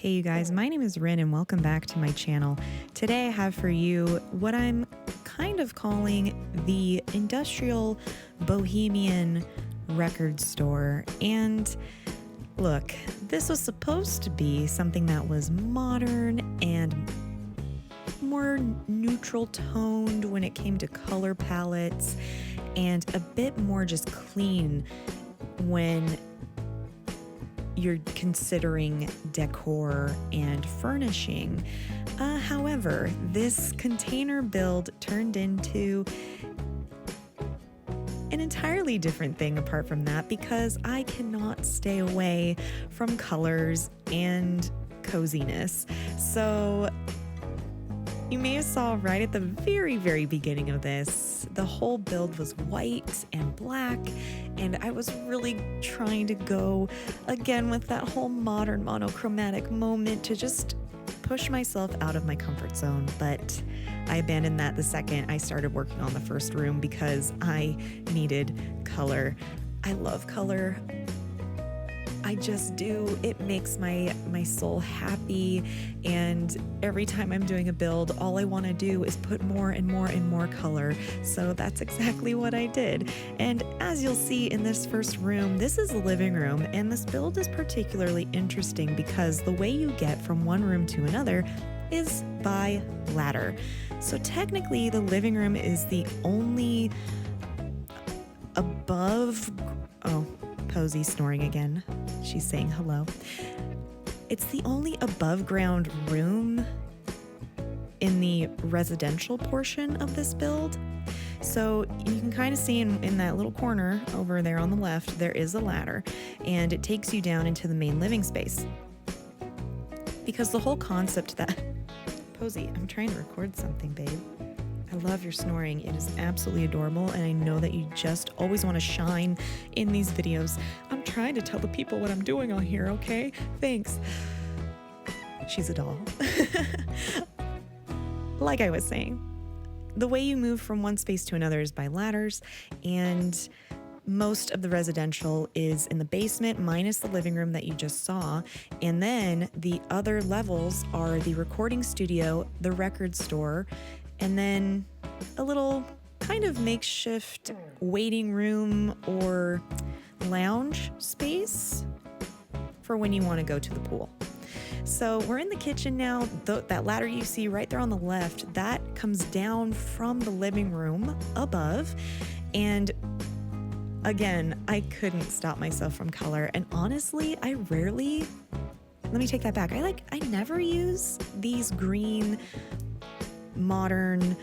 Hey you guys, my name is Ryn and welcome back to my channel. Today I have for you what I'm kind of calling the industrial bohemian record store. And look, this was supposed to be something that was modern and more neutral toned when it came to color palettes and a bit more just clean when you're considering decor and furnishing. However, this container build turned into an entirely different thing apart from that, because I cannot stay away from colors and coziness. So you may have saw right at the very beginning of this, the whole build was white and black, and I was really trying to go again with that whole modern monochromatic moment to just push myself out of my comfort zone. But I abandoned that the second I started working on the first room because I needed color. I love color. I just do. It makes my soul happy, and every time I'm doing a build, all I want to do is put more and more and more color. So that's exactly what I did. And as you'll see in this first room, this is the living room, and this build is particularly interesting because the way you get from one room to another is by ladder. So technically the living room is the only above... Oh, Posey snoring again. She's saying hello. It's the only above ground room in the residential portion of this build. So you can kind of see in that little corner over there on the left, there is a ladder, and it takes you down into the main living space. Because the whole concept that... Posey, I'm trying to record something, babe. I love your snoring. It is absolutely adorable, and I know that you just always want to shine in these videos. I'm trying to tell the people what I'm doing on here, okay? Thanks. She's a doll. Like I was saying, the way you move from one space to another is by ladders, and most of the residential is in the basement, minus the living room that you just saw. And then the other levels are the recording studio, the record store, and then a little kind of makeshift waiting room or lounge space for when you want to go to the pool. So we're in the kitchen now. That ladder you see right there on the left, that comes down from the living room above. And again, I couldn't stop myself from color. And honestly, let me take that back. I never use these green modern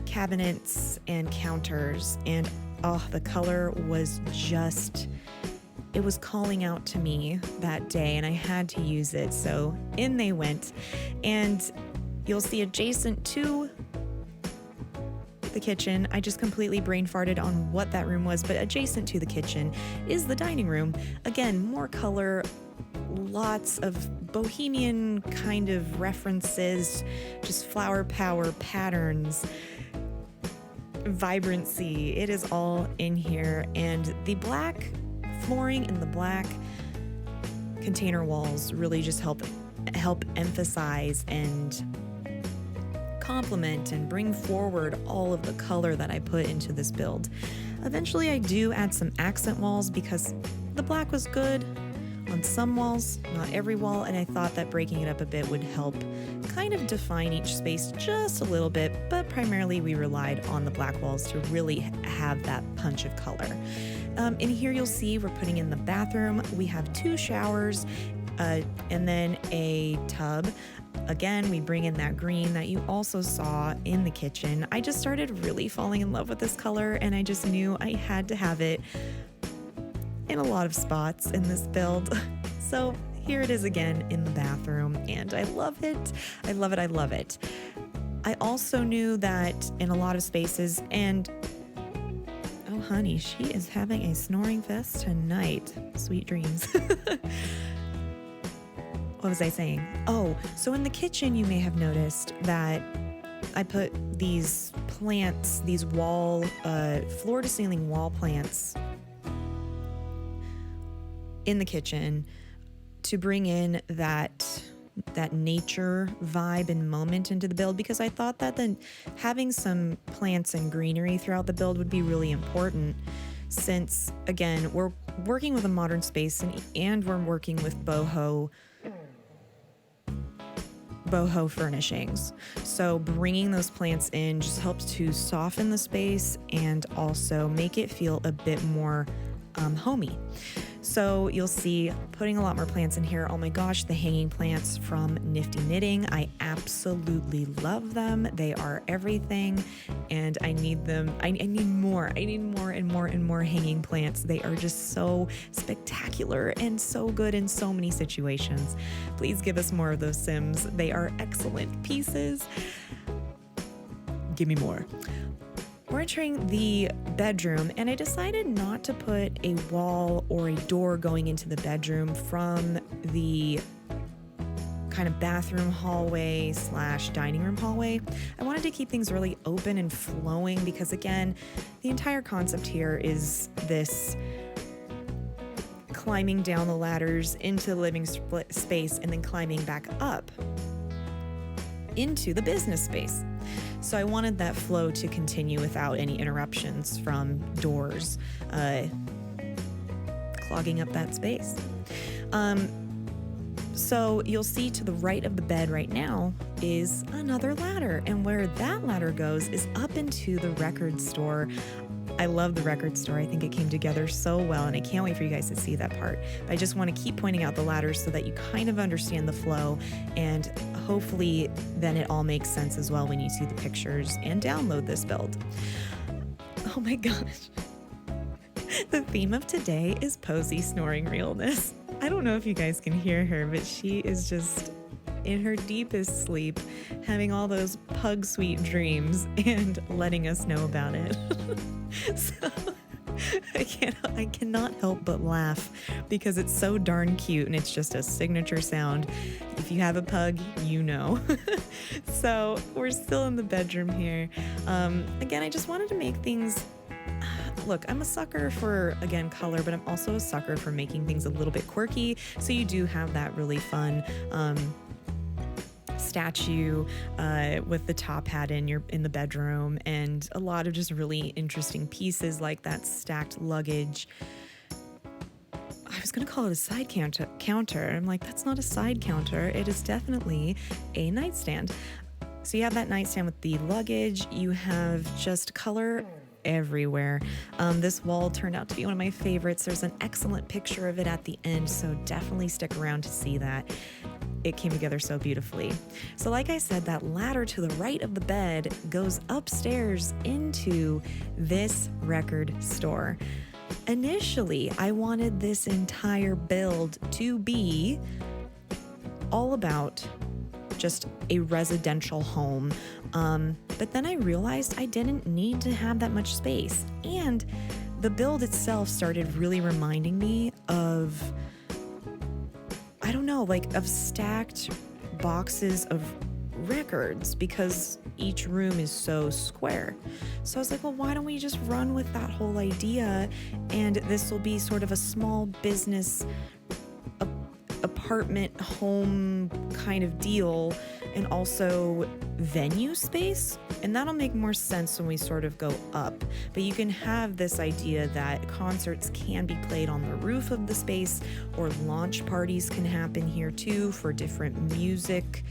cabinets and counters, and the color was just, it was calling out to me that day, and I had to use it. So in they went, and you'll see adjacent to the kitchen, I just completely brain farted on what that room was, but adjacent to the kitchen is the dining room. Again, more color, lots of bohemian kind of references, just flower power patterns, vibrancy. It is all in here. And the black flooring and the black container walls really just help emphasize and complement and bring forward all of the color that I put into this build. Eventually I do add some accent walls because the black was good on some walls, not every wall, and I thought that breaking it up a bit would help kind of define each space just a little bit, but primarily we relied on the black walls to really have that punch of color. In here you'll see we're putting in the bathroom. We have 2 showers and then a tub. Again, we bring in that green that you also saw in the kitchen. I just started really falling in love with this color, and I just knew I had to have it in a lot of spots in this build. So here it is again in the bathroom, and I love it. I love it. I love it. I also knew that in a lot of spaces, and oh honey, she is having a snoring fest tonight. Sweet dreams. What was I saying? Oh, so in the kitchen, you may have noticed that I put these plants, these wall, floor to ceiling wall plants in the kitchen to bring in that nature vibe and moment into the build, because I thought that then having some plants and greenery throughout the build would be really important, since again we're working with a modern space and we're working with boho furnishings. So bringing those plants in just helps to soften the space and also make it feel a bit more homey. So you'll see putting a lot more plants in here. Oh my gosh, the hanging plants from Nifty Knitting. I absolutely love them. They are everything and I need them. I need more. I need more and more and more hanging plants. They are just so spectacular and so good in so many situations. Please give us more of those Sims. They are excellent pieces. Give me more. We're entering the bedroom, and I decided not to put a wall or a door going into the bedroom from the kind of bathroom hallway / dining room hallway. I wanted to keep things really open and flowing because, again, the entire concept here is this climbing down the ladders into the living space and then climbing back up into the business space. So I wanted that flow to continue without any interruptions from doors clogging up that space. So you'll see to the right of the bed right now is another ladder, and where that ladder goes is up into the record store. I love the record store. I think it came together so well, and I can't wait for you guys to see that part. But I just want to keep pointing out the ladders so that you kind of understand the flow, and hopefully then it all makes sense as well when you see the pictures and download this build. Oh my gosh. The theme of today is Posy snoring realness. I don't know if you guys can hear her, but she is just in her deepest sleep, having all those pug sweet dreams and letting us know about it. So I cannot help but laugh because it's so darn cute and it's just a signature sound. If you have a pug, you know. So we're still in the bedroom here. Again, I just wanted to make things. Look, I'm a sucker for, again, color, but I'm also a sucker for making things a little bit quirky. So you do have that really fun statue with the top hat in the bedroom, and a lot of just really interesting pieces like that stacked luggage. I was going to call it a side counter. I'm like, that's not a side counter. It is definitely a nightstand. So you have that nightstand with the luggage. You have just color everywhere. This wall turned out to be one of my favorites. There's an excellent picture of it at the end, so definitely stick around to see that. It came together so beautifully. So like I said, that ladder to the right of the bed goes upstairs into this record store. Initially, I wanted this entire build to be all about just a residential home. But then I realized I didn't need to have that much space. And the build itself started really reminding me of, I don't know, like of stacked boxes of records, because each room is so square. So I was like, well, why don't we just run with that whole idea? And this will be sort of a small business apartment home kind of deal, and also venue space, and that'll make more sense when we sort of go up. But you can have this idea that concerts can be played on the roof of the space, or launch parties can happen here too for different music,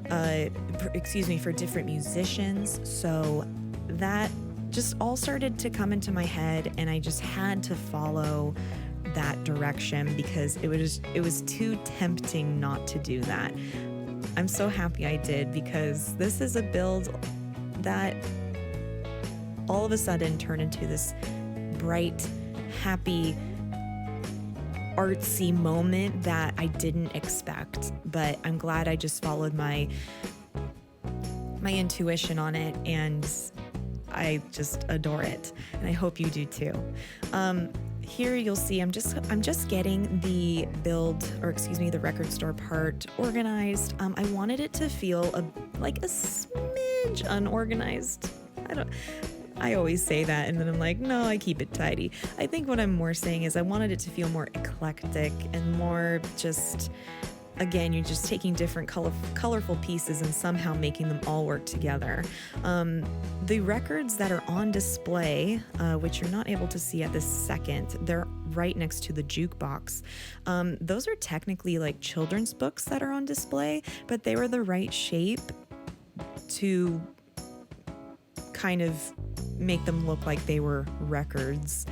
for different musicians. So that just all started to come into my head, and I just had to follow that direction because it was too tempting not to do that. I'm so happy I did, because this is a build that all of a sudden turned into this bright, happy, artsy moment that I didn't expect. But I'm glad I just followed my intuition on it, and I just adore it, and I hope you do too. Here you'll see I'm just getting the the record store part organized. I wanted it to feel like a smidge unorganized. I always say that, and then I'm like, no, I keep it tidy. I think what I'm more saying is I wanted it to feel more eclectic and more just, again, you're just taking different colorful pieces and somehow making them all work together. The records that are on display, which you're not able to see at this second, they're right next to the jukebox. Those are technically like children's books that are on display, but they were the right shape to kind of make them look like they were records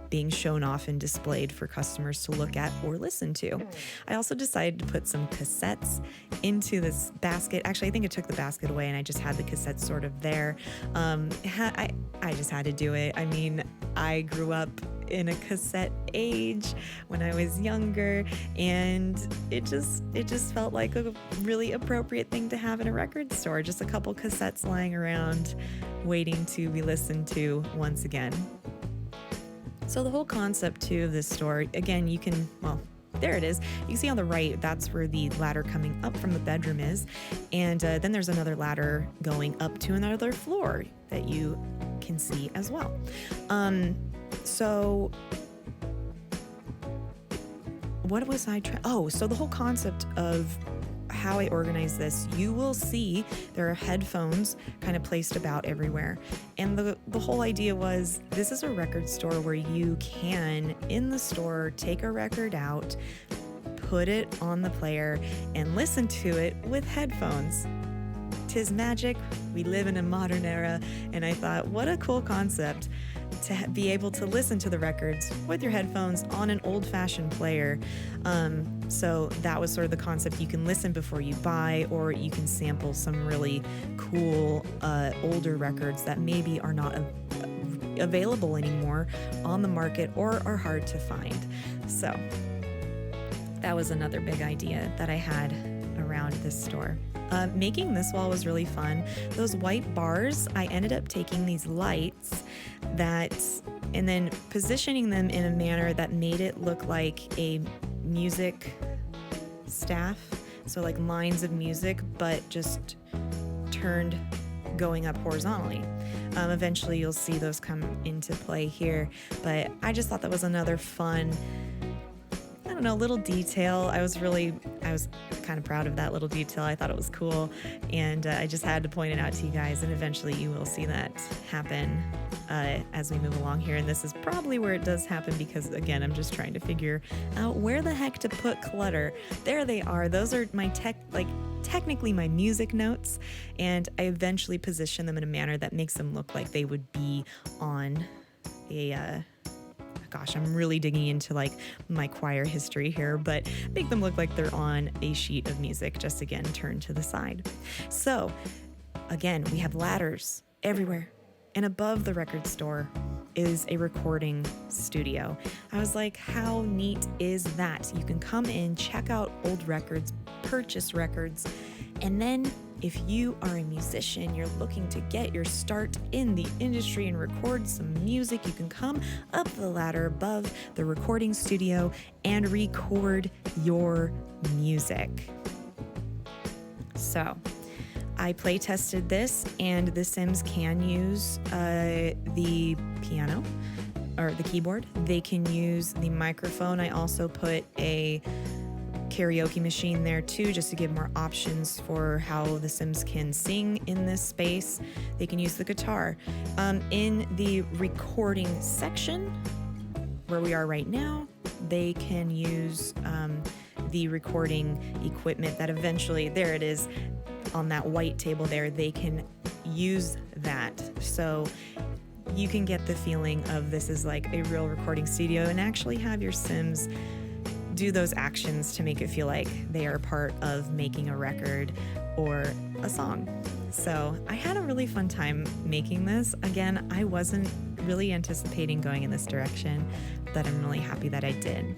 being shown off and displayed for customers to look at or listen to. I also decided to put some cassettes into this basket. Actually, I think it took the basket away and I just had the cassettes sort of there. I just had to do it. I mean, I grew up in a cassette age when I was younger, and it just felt like a really appropriate thing to have in a record store. Just a couple cassettes lying around waiting to be listened to once again. So the whole concept too of this store, again, you can, well, there it is. You can see on the right, that's where the ladder coming up from the bedroom is. And then there's another ladder going up to another floor that you can see as well. So what was I trying? Oh, so the whole concept of how I organize this, you will see there are headphones kind of placed about everywhere. And the whole idea was, this is a record store where you can, in the store, take a record out, put it on the player, and listen to it with headphones. 'Tis magic. We live in a modern era, and I thought, what a cool concept to be able to listen to the records with your headphones on an old-fashioned player. So that was sort of the concept. You can listen before you buy, or you can sample some really cool older records that maybe are not available anymore on the market or are hard to find. So that was another big idea that I had around this store. Making this wall was really fun. Those white bars, I ended up taking these lights and then positioning them in a manner that made it look like a music staff. So like lines of music, but just turned going up horizontally. Eventually you'll see those come into play here, but I just thought that was another fun, I don't know, little detail. I was kind of proud of that little detail. I thought it was cool, and I just had to point it out to you guys, and eventually you will see that happen as we move along here. And this is probably where it does happen because, again, I'm just trying to figure out where the heck to put clutter. There they are. Those are my technically my music notes, and I eventually position them in a manner that makes them look like they would be on a gosh, I'm really digging into like my choir history here, but make them look like they're on a sheet of music, just again turned to the side. So again, we have ladders everywhere, and above the record store is a recording studio. I was like, how neat is that? You can come in, check out old records, purchase records, and then if you are a musician, you're looking to get your start in the industry and record some music, you can come up the ladder above the recording studio and record your music. So I play tested this, and the Sims can use the piano or the keyboard. They can use the microphone. I also put a karaoke machine there too, just to give more options for how the Sims can sing in this space. They can use the guitar. In the recording section, where we are right now, they can use the recording equipment that eventually, there it is, on that white table there, they can use that. So you can get the feeling of this is like a real recording studio, and actually have your Sims do those actions to make it feel like they are part of making a record or a song. So I had a really fun time making this. Again, I wasn't really anticipating going in this direction, but I'm really happy that I did.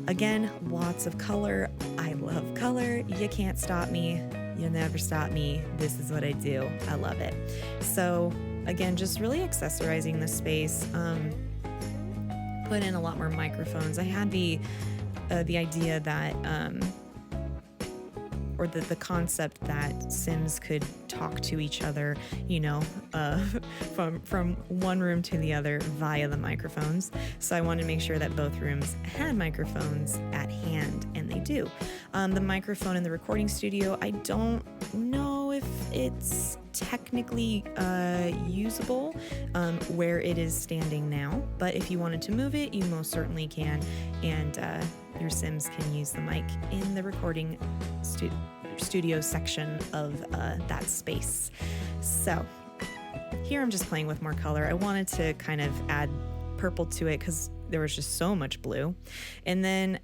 Again, lots of color. I love color. You can't stop me. You'll never stop me. This is what I do. I love it. So again, just really accessorizing the space. Put in a lot more microphones. I had the idea that or the concept that Sims could talk to each other, you know, from one room to the other via the microphones. So I wanted to make sure that both rooms had microphones at hand, and they do. The microphone in the recording studio, I don't know if it's technically usable where it is standing now, but if you wanted to move it, you most certainly can, and your Sims can use the mic in the recording studio section of that space. So here I'm just playing with more color. I wanted to kind of add purple to it because there was just so much blue. And then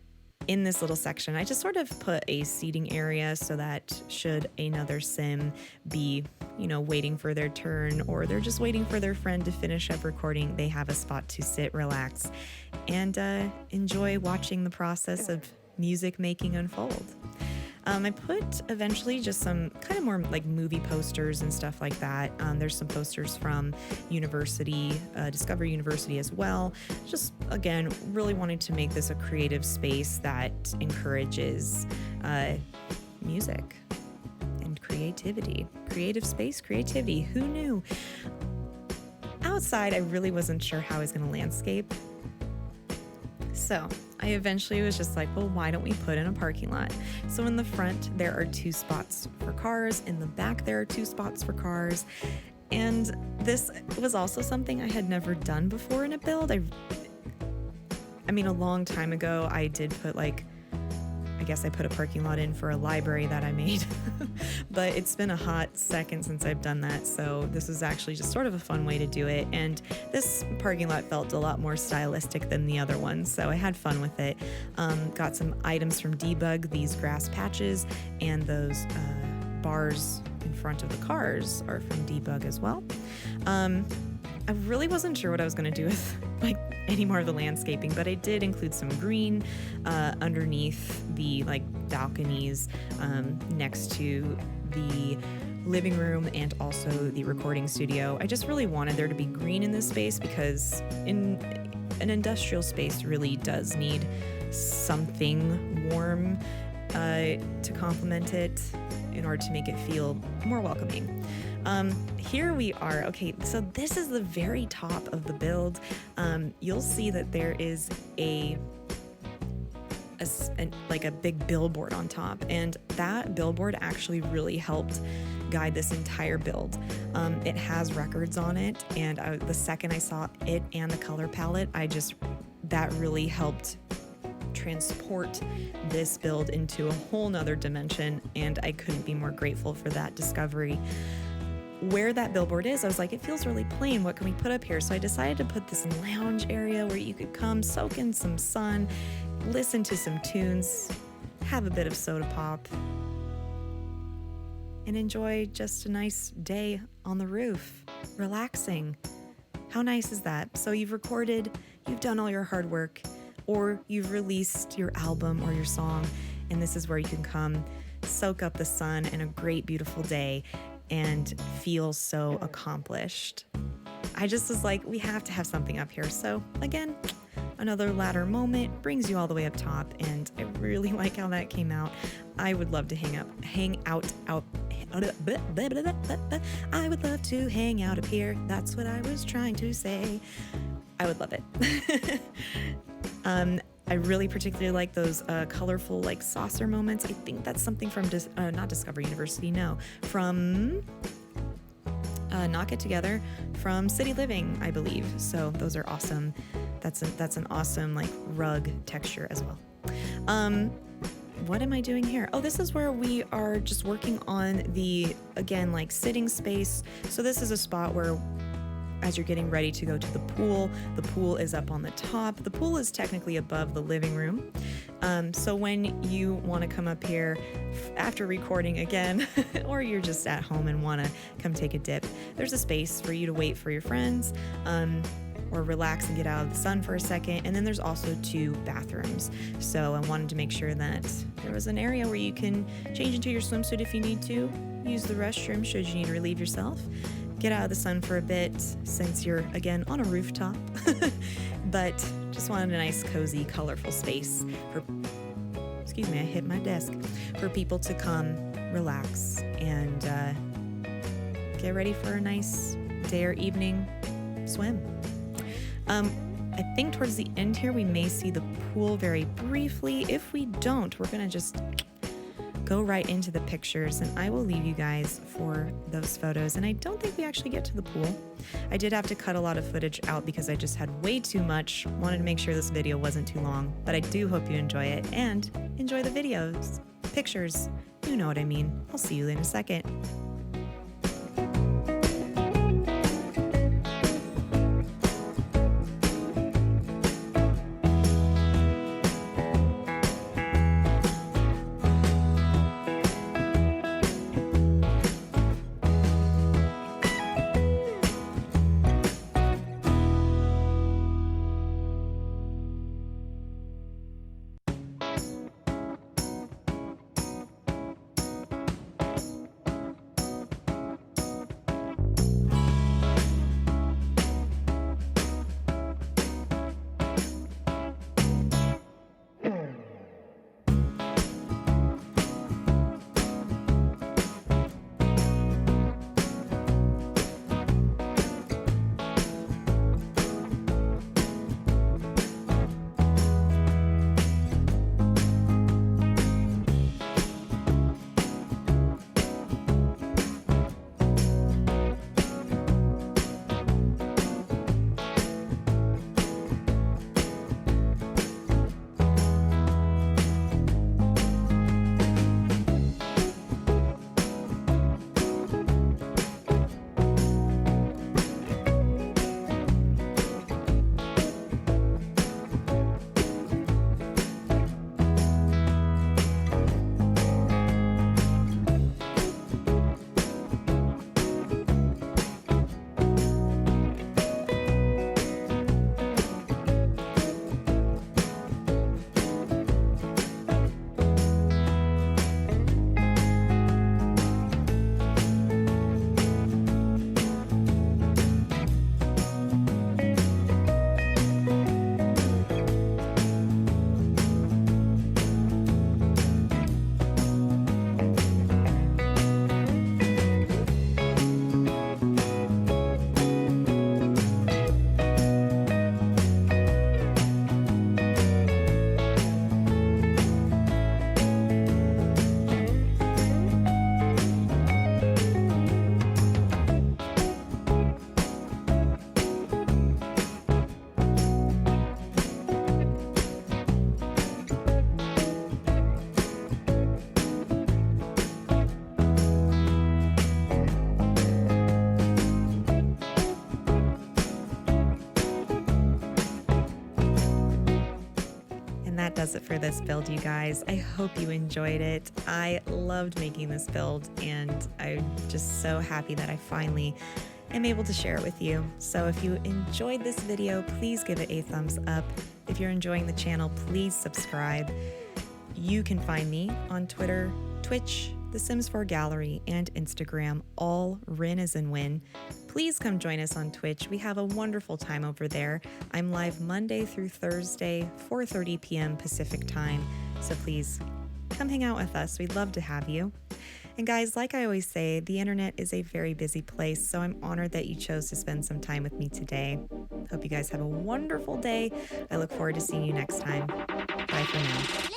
in this little section, I just sort of put a seating area so that should another Sim be, you know, waiting for their turn, or they're just waiting for their friend to finish up recording, they have a spot to sit, relax, and enjoy watching the process of music making unfold. I put eventually just some kind of more like movie posters and stuff like that. There's some posters from university, Discovery University as well. Just, again, really wanting to make this a creative space that encourages music and creativity. Creative space, creativity. Who knew? Outside, I really wasn't sure how I was going to landscape. So I eventually was just like, well, why don't we put in a parking lot? So in the front, there are 2 spots for cars. In the back, there are 2 spots for cars. And this was also something I had never done before in a build. I mean, a long time ago, I did put I guess I put a parking lot in for a library that I made, but it's been a hot second since I've done that. So this was actually just sort of a fun way to do it. And this parking lot felt a lot more stylistic than the other ones. So I had fun with it. Got some items from Debug, these grass patches, and those bars in front of the cars are from Debug as well. I really wasn't sure what I was going to do with any more of the landscaping, but I did include some green underneath the balconies next to the living room and also the recording studio. I just really wanted there to be green in this space because in an industrial space really does need something warm to complement it in order to make it feel more welcoming. Here we are. Okay, so this is the very top of the build. You'll see that there is a big billboard on top, and that billboard actually really helped guide this entire build. It has records on it, and the second I saw it and the color palette, that really helped transport this build into a whole nother dimension, and I couldn't be more grateful for that discovery. Where that billboard is, I was like, it feels really plain. What can we put up here? So I decided to put this lounge area where you could come, soak in some sun, listen to some tunes, have a bit of soda pop, and enjoy just a nice day on the roof, relaxing. How nice is that? So you've recorded, you've done all your hard work, or you've released your album or your song, and this is where you can come, soak up the sun and a great, beautiful day, and feel so accomplished. I just was like, we have to have something up here. So again, another ladder moment brings you all the way up top, and I really like how that came out. I would love to hang out. I would love to hang out up here. That's what I was trying to say. I would love it. I really particularly like those colorful saucer moments. I think that's something from not Discovery University, no, from Knock It Together, from City Living, I believe. So those are awesome. That's an awesome rug texture as well. What am I doing here? Oh, this is where we are just working on the, again, sitting space. So this is a spot where, as you're getting ready to go to the pool is up on the top. The pool is technically above the living room. So when you want to come up here after recording again, or you're just at home and want to come take a dip, there's a space for you to wait for your friends, or relax and get out of the sun for a second. And then there's also 2 bathrooms. So I wanted to make sure that there was an area where you can change into your swimsuit if you need to, use the restroom should you need to relieve yourself, get out of the sun for a bit since you're, again, on a rooftop. But just wanted a nice, cozy, colorful space for excuse me, I hit my desk, for people to come relax and get ready for a nice day or evening swim. I think towards the end here, we may see the pool very briefly. If we don't, we're gonna just go right into the pictures, and I will leave you guys for those photos. And I don't think we actually get to the pool. I did have to cut a lot of footage out because I just had way too much. Wanted to make sure this video wasn't too long, but I do hope you enjoy it and enjoy the videos, pictures, you know what I mean. I'll see you in a second. That does it for this build, you guys. I hope you enjoyed it. I loved making this build, and I'm just so happy that I finally am able to share it with you. So if you enjoyed this video, please give it a thumbs up. If you're enjoying the channel, please subscribe. You can find me on Twitter, Twitch, The Sims 4 Gallery, and Instagram, all RynAsInWin. Please come join us on Twitch. We have a wonderful time over there. I'm live Monday through Thursday, 4:30 p.m. Pacific time. So please come hang out with us. We'd love to have you. And guys, like I always say, the internet is a very busy place, so I'm honored that you chose to spend some time with me today. Hope you guys have a wonderful day. I look forward to seeing you next time. Bye for now.